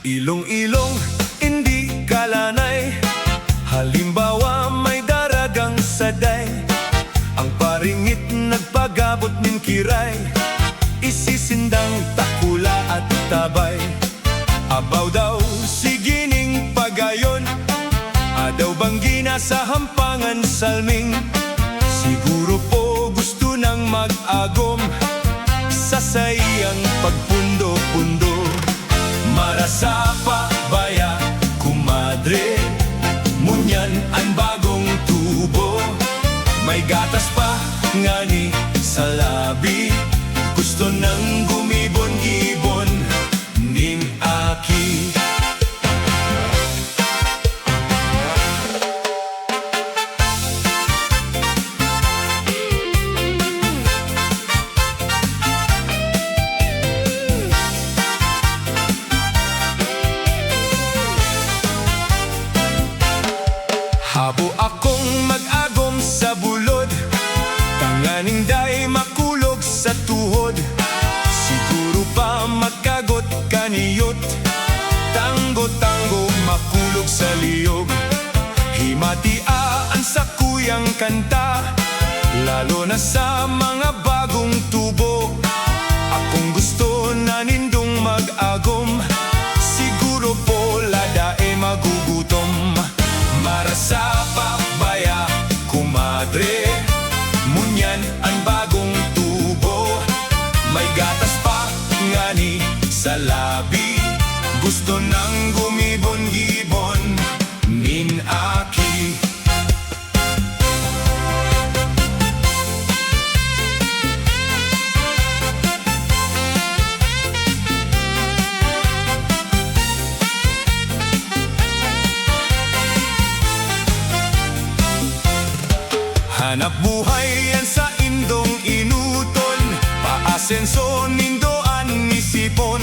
Ilong-ilong, hindi kalanay. Halimbawa may daragang saday. Ang paringit nagpagabot nin kiray, isisindang takula at tabay. Abaw daw sigining pagayon, adaw banggina sa hampangan salming. Siguro po gusto nang mag-agom sa sayang pagpundo-pundo. Marasapa baya, kumadre, munyan ang bagong tubo. May gatas pa ngani sa labi, gusto nang gumibon-gibon ning aki. Habo akong mag-agom sa bulod, tanganing day makulog sa tuhod. Siguro pa magkagot kaniyot, tanggo-tanggo makulog sa liyog. Himatiaan sa kuyang kanta, lalo na sa mga bagong tubo. Akong gusto na nindong mag-agom, siguro po ladae magugutom. Marasapa baya, kumadre, munyan ang bagong tubo. May gatas pa ngani sa labi, gusto nang gumibon-gibon min aki. Hanap buhay yan sa indong inuton, paasenso nindoan ni sipon.